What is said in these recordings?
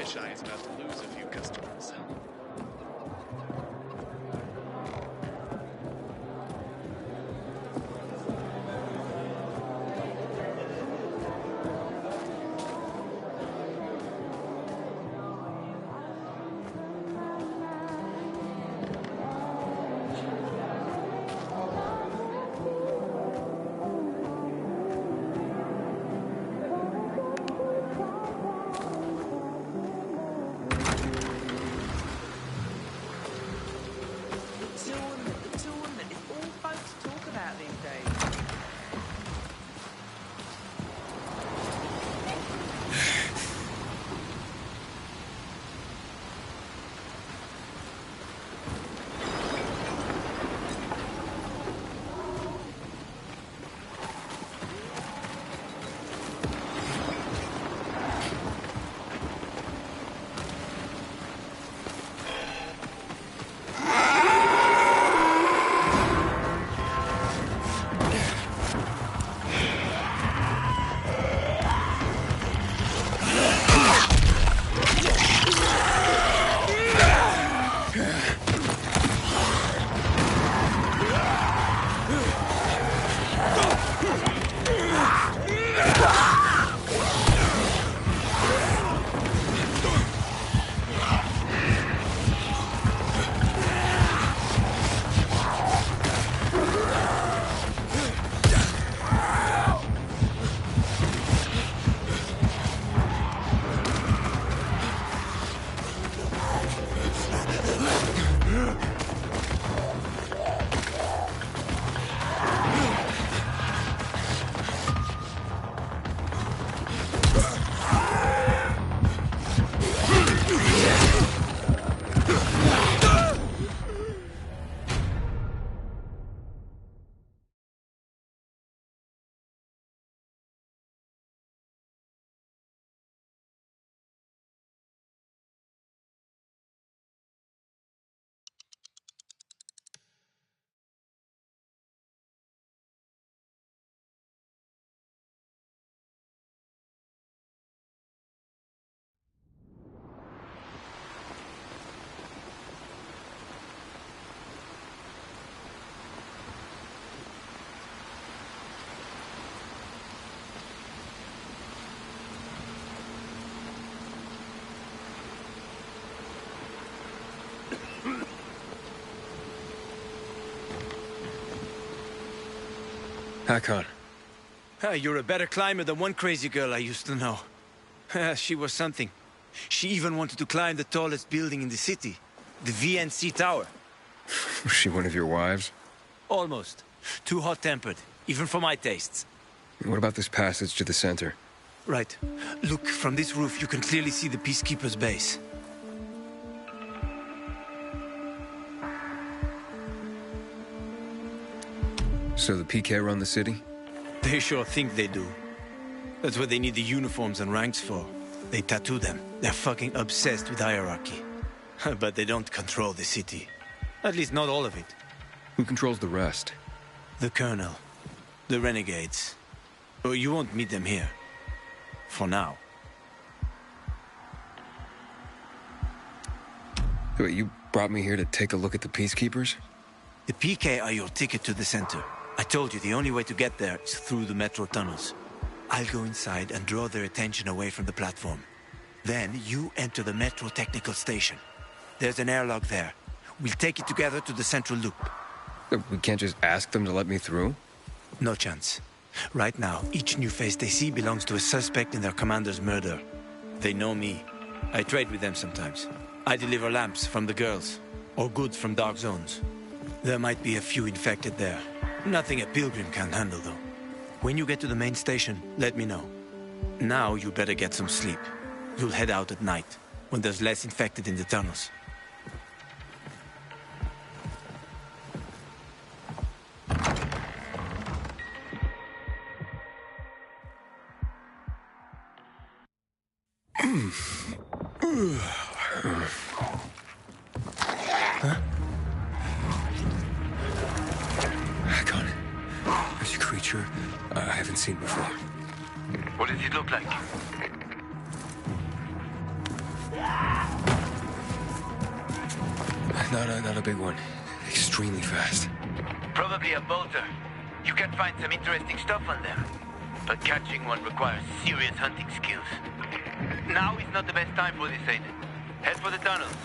Fisheye is about to lose a few customers. Hakon. You're a better climber than one crazy girl I used to know. She was something. She even wanted to climb the tallest building in the city, the VNC Tower. Was she one of your wives? Almost. Too hot-tempered, even for my tastes. What about this passage to the center? Right. Look, from this roof you can clearly see the Peacekeeper's base. So the PK run the city? They sure think they do. That's what they need the uniforms and ranks for. They tattoo them. They're fucking obsessed with hierarchy. But they don't control the city. At least not all of it. Who controls the rest? The Colonel. The Renegades. Oh, you won't meet them here. For now. Wait, you brought me here to take a look at the Peacekeepers? The PK are your ticket to the center. I told you the only way to get there is through the metro tunnels. I'll go inside and draw their attention away from the platform. Then you enter the metro technical station. There's an airlock there. We'll take it together to the central loop. We can't just ask them to let me through? No chance. Right now, each new face they see belongs to a suspect in their commander's murder. They know me. I trade with them sometimes. I deliver lamps from the girls, or goods from dark zones. There might be a few infected there. Nothing a pilgrim can't handle, though. When you get to the main station, let me know. Now you better get some sleep. You'll head out at night, when there's less infected in the tunnels. Hakon. There's a creature I haven't seen before. What does it look like? Not a big one. Extremely fast. Probably a bolter. You can find some interesting stuff on them. But catching one requires serious hunting skills. Now is not the best time for this, Aiden. Head for the tunnels.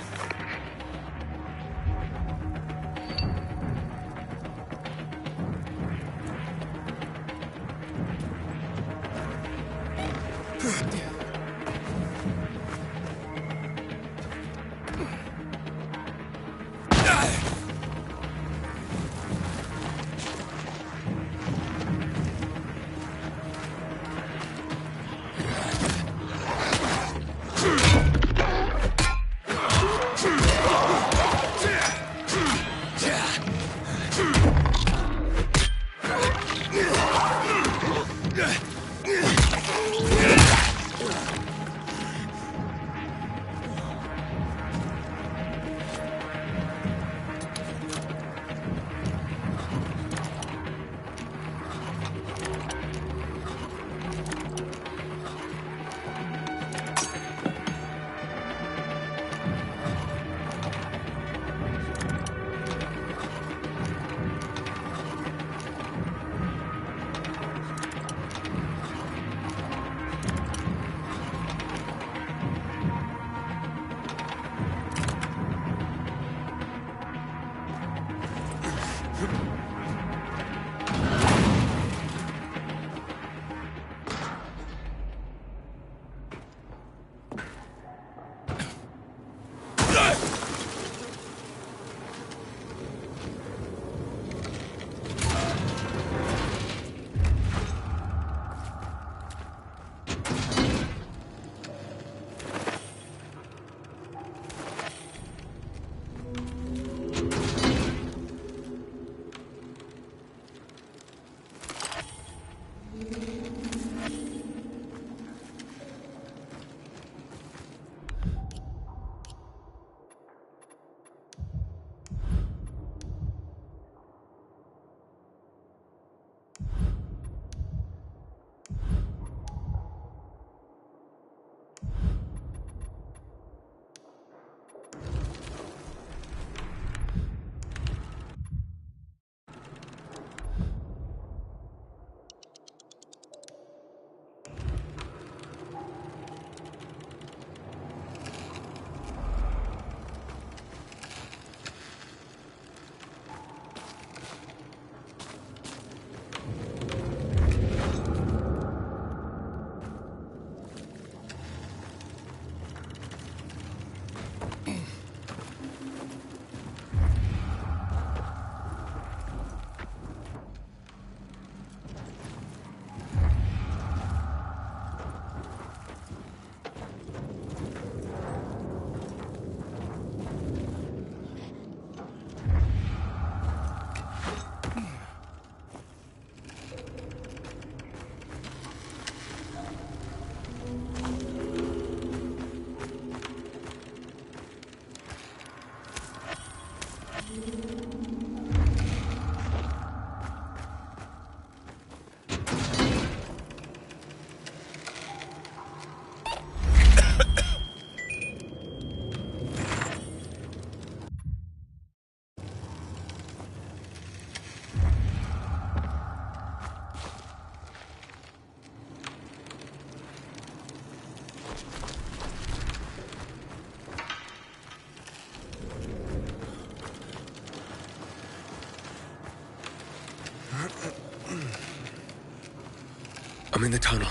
I'm in the tunnel.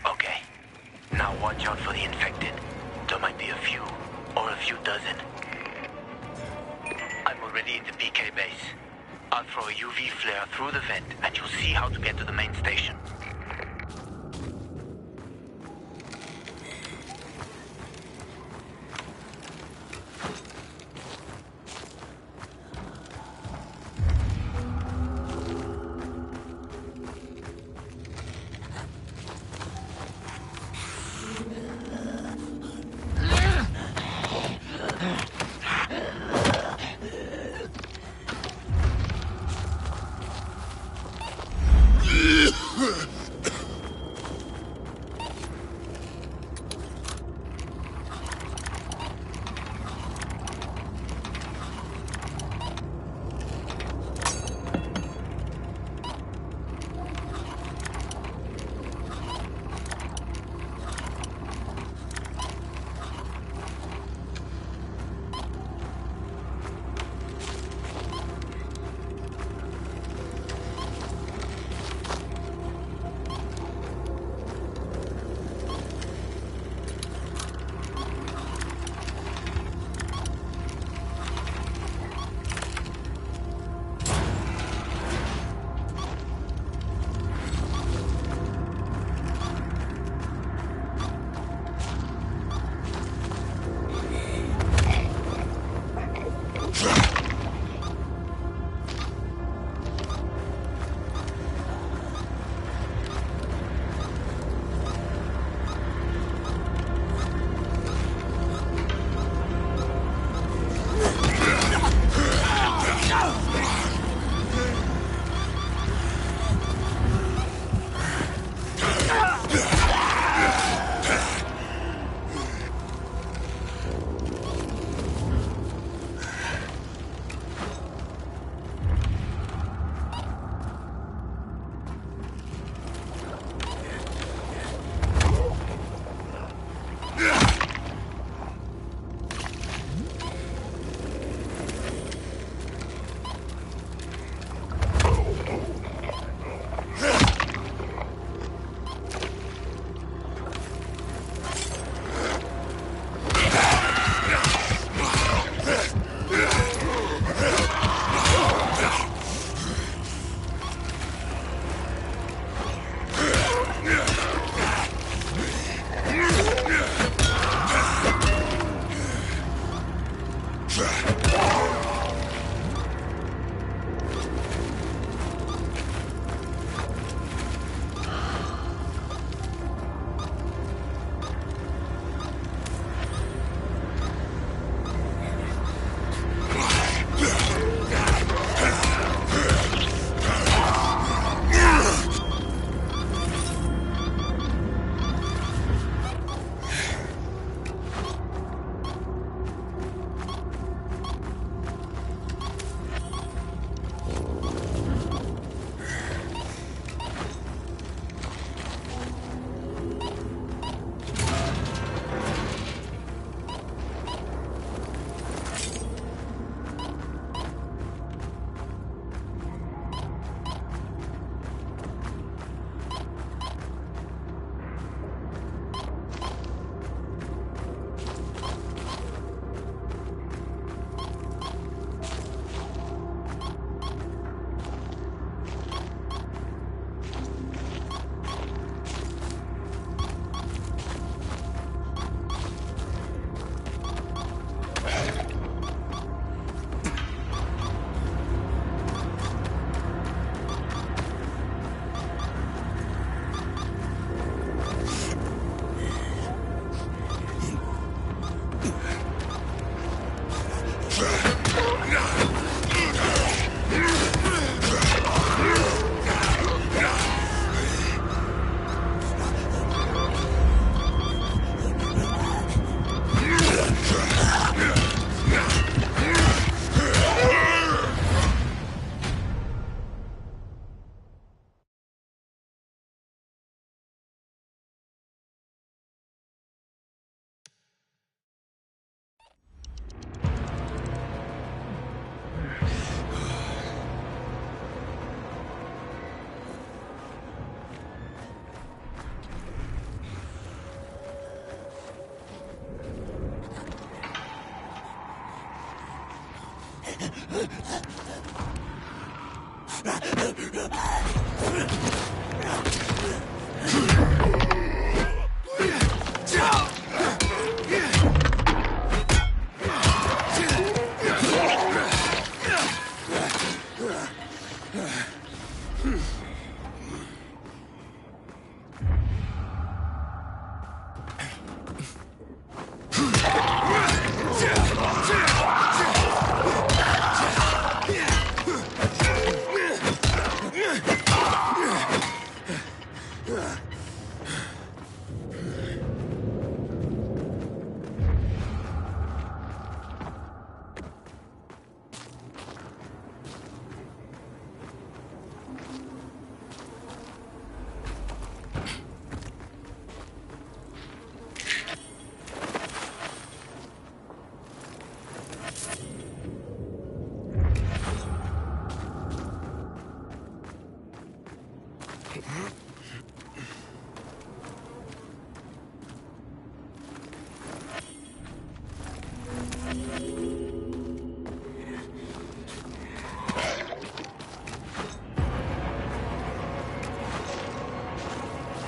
Okay. Now watch out for the infected. There might be a few, or a few dozen. I'm already in the PK base. I'll throw a UV flare through the vent, and you'll see how to get to the main station.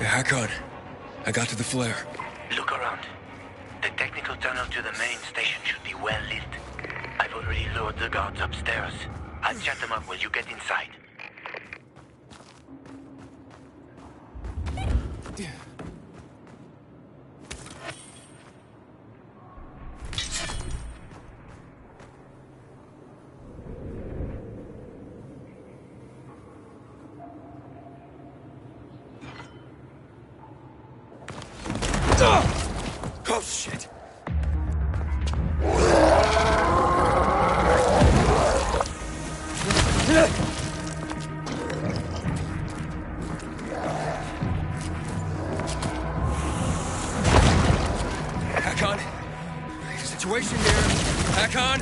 Hakon, I got to the flare. Look around. The technical tunnel to the main station should be well lit. I've already lured the guards upstairs. I'll chat them up while you get inside. Oh, shit! Hakon? Situation here. Hakon?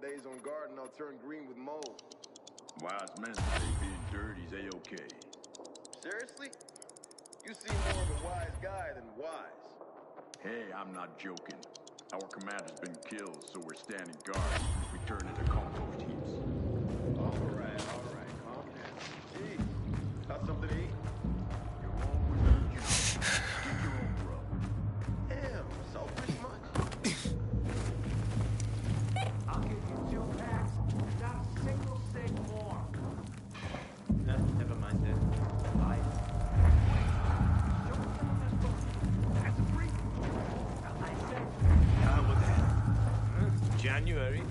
Days on guard and I'll turn green with mold. Wise men say being dirty's A-okay. Seriously? You seem more of a wise guy than wise. Hey, I'm not joking. Our commander's been killed, so we're standing guard if we turn into compost heaps. Alright, calm down. Jeez, got something to eat? You're always on duty. Get your own grub. Damn, selfish much? I'll give you 2 packs, not a single cent more. Never mind then. Bye. Show me some of this book. That's a free. I said What the hell? January?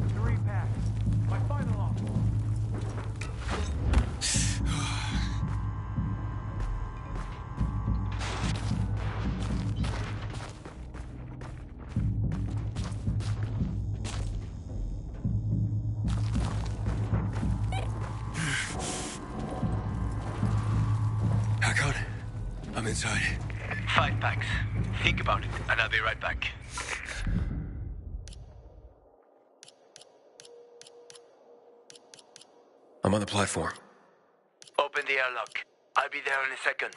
3 packs. My final offer. Hakon, I'm inside. 5 packs. Think about it, and I'll be right back. I'm on the platform. Open the airlock. I'll be there in a second.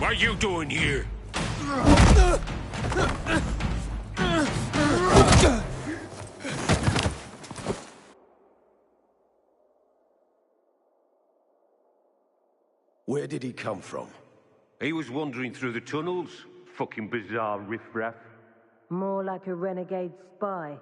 are you doing here? Where did he come from? He was wandering through the tunnels. Fucking bizarre riffraff. More like a renegade spy.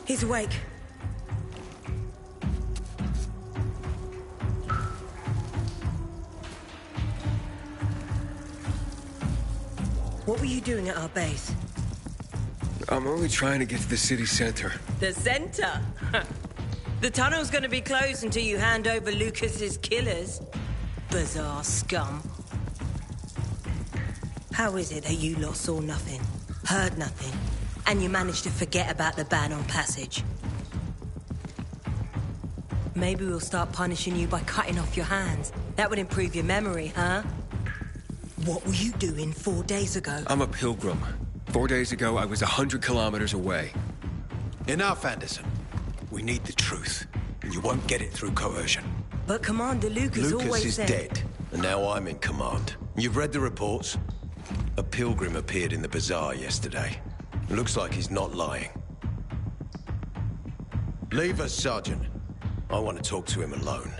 He's awake. What were you doing at our base? I'm only trying to get to the city center. The center? The tunnel's gonna be closed until you hand over Lucas's killers. Bizarre scum. How is it that you lot saw nothing, heard nothing, and you managed to forget about the ban on passage? Maybe we'll start punishing you by cutting off your hands. That would improve your memory, huh? What were you doing 4 days ago? I'm a pilgrim. 4 days ago, I was 100 kilometers away. Enough, Anderson. We need the truth, and you won't get it through coercion. But Commander Lucas always Lucas is said... dead, and now I'm in command. You've read the reports? A pilgrim appeared in the bazaar yesterday. Looks like he's not lying. Leave us, Sergeant. I want to talk to him alone.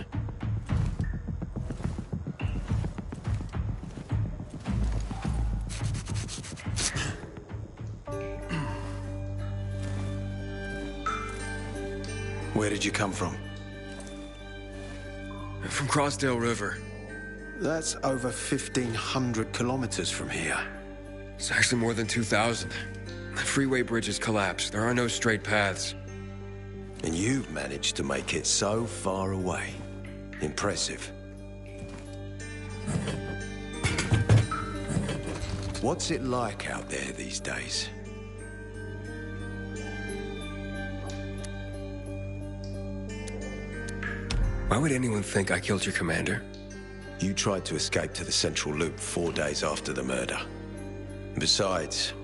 Where did you come from? From Crossdale River. That's over 1,500 kilometers from here. It's actually more than 2,000. The freeway bridges collapsed. There are no straight paths. And you've managed to make it so far away. Impressive. What's it like out there these days? Why would anyone think I killed your commander? You tried to escape to the Central Loop 4 days after the murder. Besides,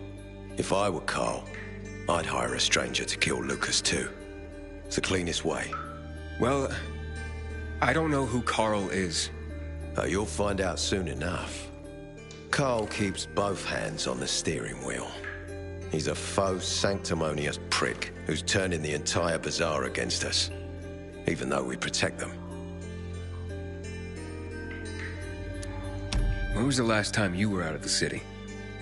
if I were Carl, I'd hire a stranger to kill Lucas too. It's the cleanest way. Well, I don't know who Carl is. Oh, you'll find out soon enough. Carl keeps both hands on the steering wheel. He's a faux sanctimonious prick who's turning the entire bazaar against us, even though we protect them. When was the last time you were out of the city?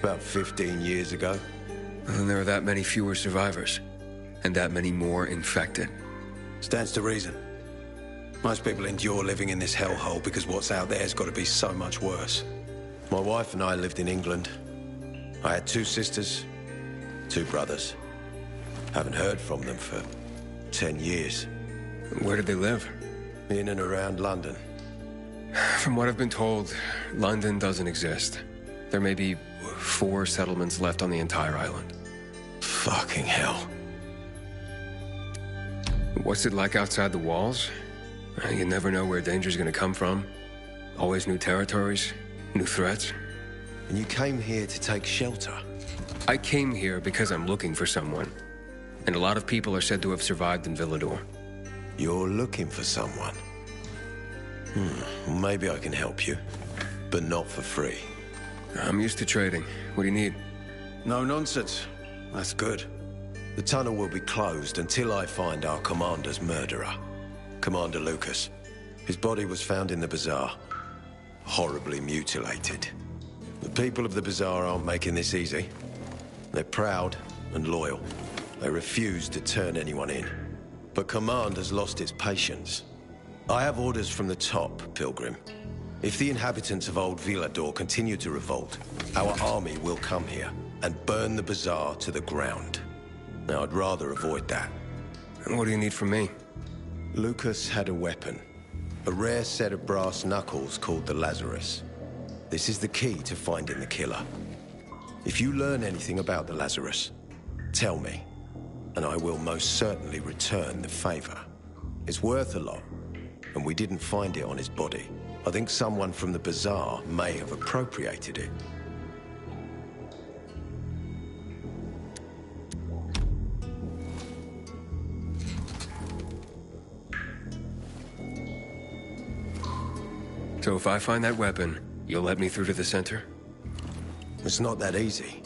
About 15 years ago. Well, then there are that many fewer survivors, and that many more infected. Stands to reason. Most people endure living in this hellhole because what's out there has got to be so much worse. My wife and I lived in England. I had 2 sisters, 2 brothers. Haven't heard from them for 10 years. Where did they live? In and around London. From what I've been told, London doesn't exist. There may be 4 settlements left on the entire island. Fucking hell. What's it like outside the walls? You never know where danger's gonna come from. Always new territories, new threats. And you came here to take shelter? I came here because I'm looking for someone. And a lot of people are said to have survived in Villador. You're looking for someone? Maybe I can help you, but not for free. I'm used to trading. What do you need? No nonsense. That's good. The tunnel will be closed until I find our commander's murderer, Commander Lucas. His body was found in the bazaar, horribly mutilated. The people of the bazaar aren't making this easy. They're proud and loyal. They refuse to turn anyone in. But Command has lost its patience. I have orders from the top, Pilgrim. If the inhabitants of Old Villador continue to revolt, our army will come here and burn the bazaar to the ground. Now, I'd rather avoid that. And what do you need from me? Lucas had a weapon. A rare set of brass knuckles called the Lazarus. This is the key to finding the killer. If you learn anything about the Lazarus, tell me, and I will most certainly return the favor. It's worth a lot, and we didn't find it on his body. I think someone from the bazaar may have appropriated it. So if I find that weapon, you'll let me through to the center? It's not that easy.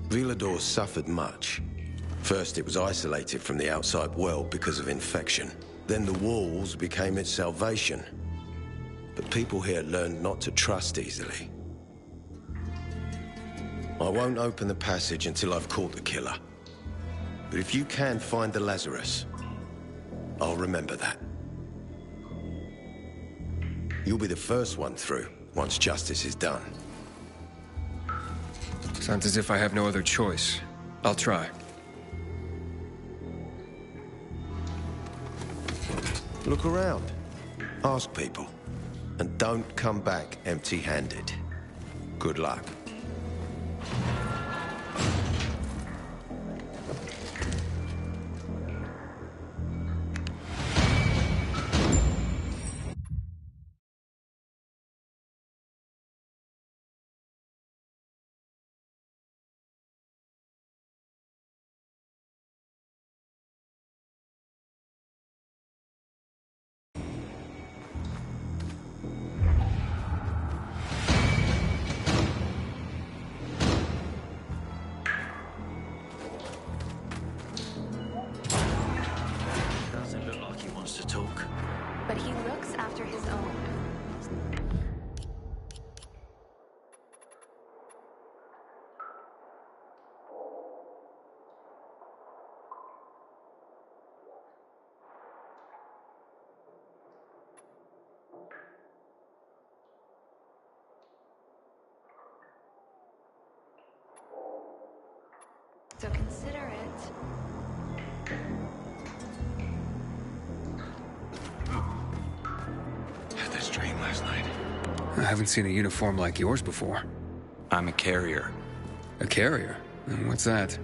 Villador suffered much. First, it was isolated from the outside world because of infection. Then the walls became its salvation. But people here learned not to trust easily. I won't open the passage until I've caught the killer. But if you can find the Lazarus, I'll remember that. You'll be the first one through, once justice is done. Sounds as if I have no other choice. I'll try. Look around. Ask people. And don't come back empty-handed. Good luck. Doesn't look like he wants to talk. But he looks after his own. So consider it. Had this dream last night. I haven't seen a uniform like yours before. I'm a carrier. A carrier? What's that?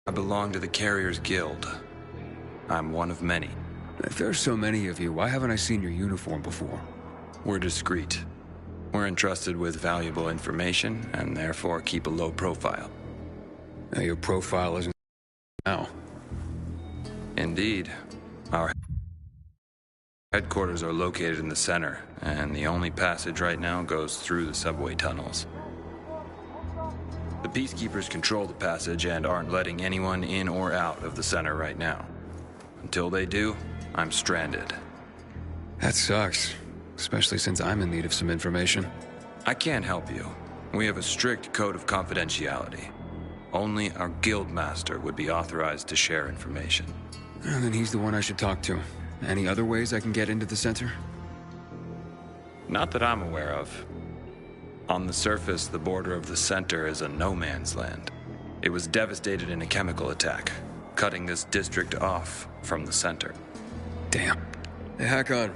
I belong to the Carriers Guild. I'm one of many. If there's so many of you, why haven't I seen your uniform before? We're discreet. We're entrusted with valuable information, and therefore keep a low profile. Now, your profile isn't now. Indeed. Our headquarters are located in the center, and the only passage right now goes through the subway tunnels. The Peacekeepers control the passage and aren't letting anyone in or out of the center right now. Until they do, I'm stranded. That sucks, especially since I'm in need of some information. I can't help you. We have a strict code of confidentiality. Only our guild master would be authorized to share information. And then he's the one I should talk to. Any other ways I can get into the center? Not that I'm aware of. On the surface, the border of the center is a no-man's land. It was devastated in a chemical attack, cutting this district off from the center. Damn. Hey, Hakon,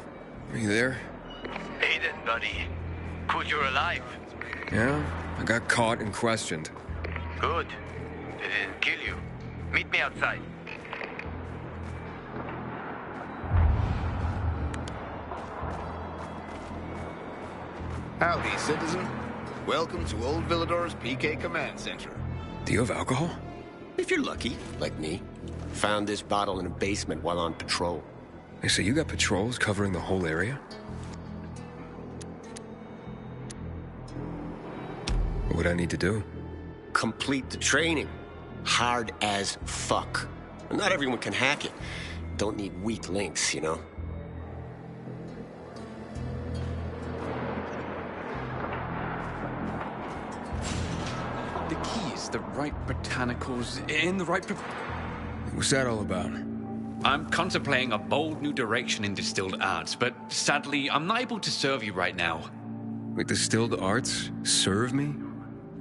are you there? Aiden, buddy. Good you're alive. Yeah, I got caught and questioned. Good. They didn't kill you. Meet me outside. Howdy, citizen. Welcome to Old Villador's PK Command Center. Do you have alcohol? If you're lucky, like me. Found this bottle in a basement while on patrol. Hey, so you got patrols covering the whole area? What would I need to do? Complete the training. Hard as fuck. Not everyone can hack it. Don't need weak links, you know? The keys, the right botanicals, in the right... What's that all about? I'm contemplating a bold new direction in distilled arts, but sadly, I'm not able to serve you right now. Wait, distilled arts? Serve me?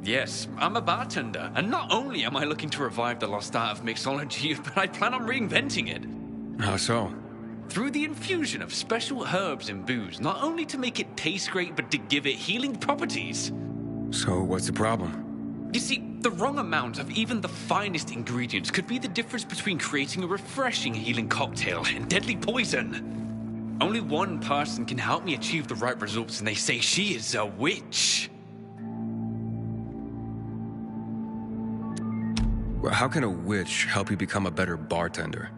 Yes, I'm a bartender, and not only am I looking to revive the lost art of mixology, but I plan on reinventing it. How so? Through the infusion of special herbs and booze, not only to make it taste great, but to give it healing properties. So what's the problem? You see, the wrong amount of even the finest ingredients could be the difference between creating a refreshing healing cocktail and deadly poison. Only one person can help me achieve the right results, and they say she is a witch. Well, how can a witch help you become a better bartender?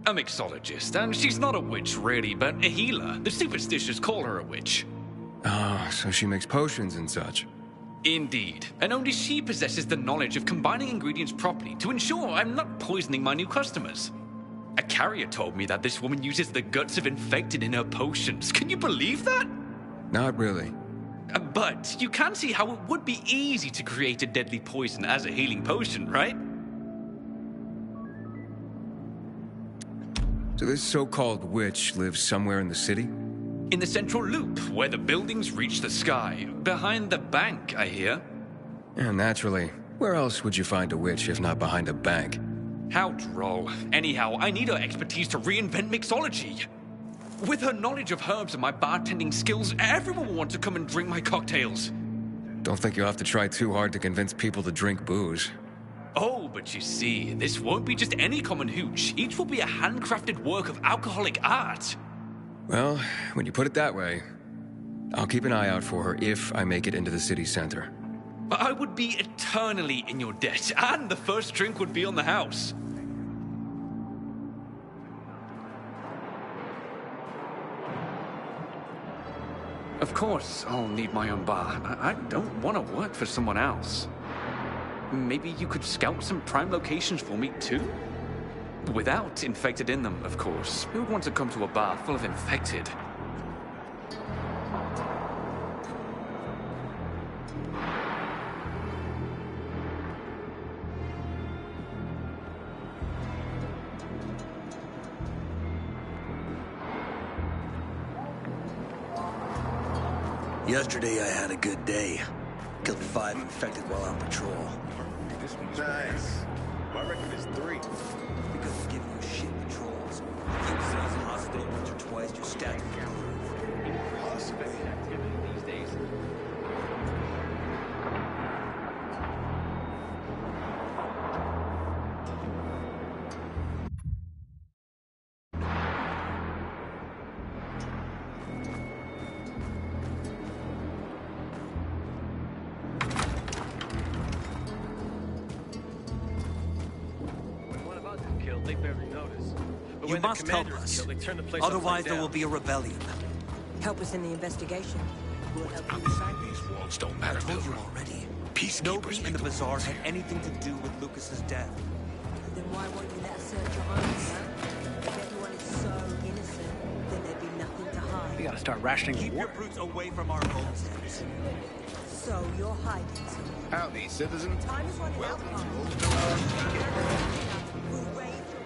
A mixologist, and she's not a witch really, but a healer. The superstitious call her a witch. Ah, so she makes potions and such. Indeed, and only she possesses the knowledge of combining ingredients properly to ensure I'm not poisoning my new customers. A carrier told me that this woman uses the guts of infected in her potions. Can you believe that? Not really. But you can see how it would be easy to create a deadly poison as a healing potion, right? So this so-called witch lives somewhere in the city? In the central loop, where the buildings reach the sky. Behind the bank, I hear. Yeah, naturally. Where else would you find a witch if not behind a bank? How droll. Anyhow, I need her expertise to reinvent mixology. With her knowledge of herbs and my bartending skills, everyone will want to come and drink my cocktails. Don't think you'll have to try too hard to convince people to drink booze. Oh, but you see, this won't be just any common hooch. Each will be a handcrafted work of alcoholic art. Well, when you put it that way, I'll keep an eye out for her if I make it into the city center. I would be eternally in your debt, and the first drink would be on the house. Of course, I'll need my own bar. I don't want to work for someone else. Maybe you could scout some prime locations for me, too? Without infected in them, of course. Who would want to come to a bar full of infected? Yesterday I had a good day. Killed 5 infected while on patrol. This one's nice. My record is 3. Because we're giving you shit patrols. If you was in the hospital once or twice, your stats would improve. Hospital? These days. But You when the must help commander is us. killed, they turn the place Otherwise, upside there will down. be a rebellion. Help us in the investigation. We'll help you. Outside these walls don't matter, I told you Pilgrim. already. Peacekeepers Nobody make in the the bazaar rules had here. anything to do with Lucas's death. Then why won't you let us search your homes, huh? If everyone is so innocent, then there'd be nothing to hide. We gotta start rationing Keep your water. brutes away from our homesteads. So you're hiding something. Howdy, citizen. Time is running out, Welcome to Carl. Old Villa. We'll raise your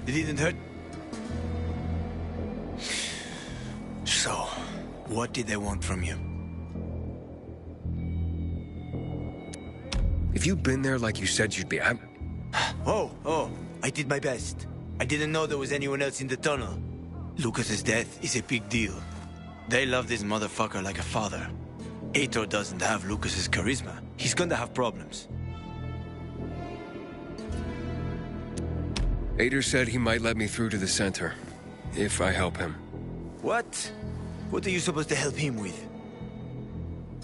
It didn't hurt? So, what did they want from you? If you'd been there like you said you'd be, Oh, I did my best. I didn't know there was anyone else in the tunnel. Lucas's death is a big deal. They love this motherfucker like a father. Aitor doesn't have Lucas's charisma. He's gonna have problems. Ader said he might let me through to the center, if I help him. What? What are you supposed to help him with?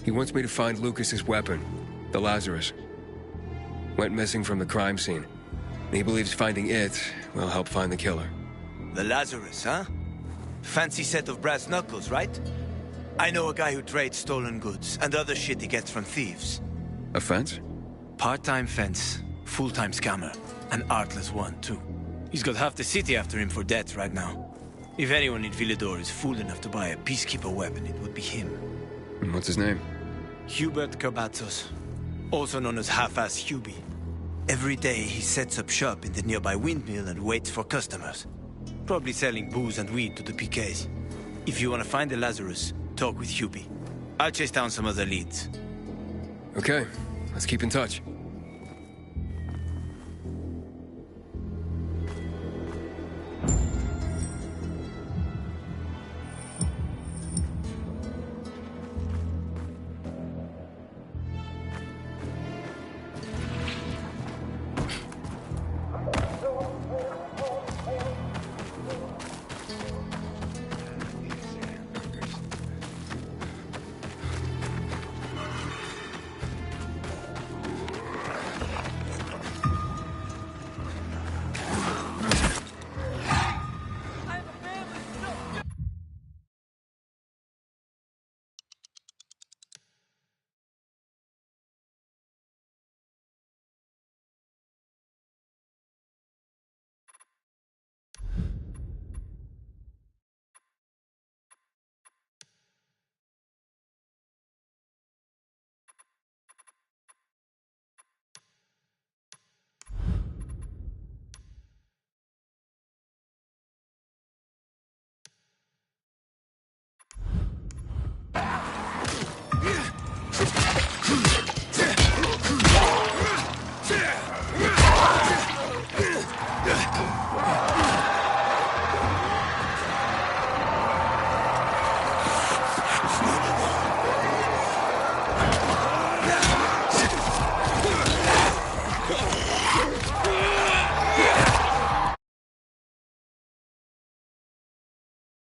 He wants me to find Lucas's weapon, the Lazarus. Went missing from the crime scene. He believes finding it will help find the killer. The Lazarus, huh? Fancy set of brass knuckles, right? I know a guy who trades stolen goods and other shit he gets from thieves. A fence? Part-time fence, full-time scammer. An artless one, too. He's got half the city after him for debt right now. If anyone in Villador is fool enough to buy a Peacekeeper weapon, it would be him. And what's his name? Hubert Kerbatzos, also known as Half-Ass Hubie. Every day he sets up shop in the nearby windmill and waits for customers. Probably selling booze and weed to the PKs. If you want to find the Lazarus, talk with Hubie. I'll chase down some other leads. Okay, let's keep in touch.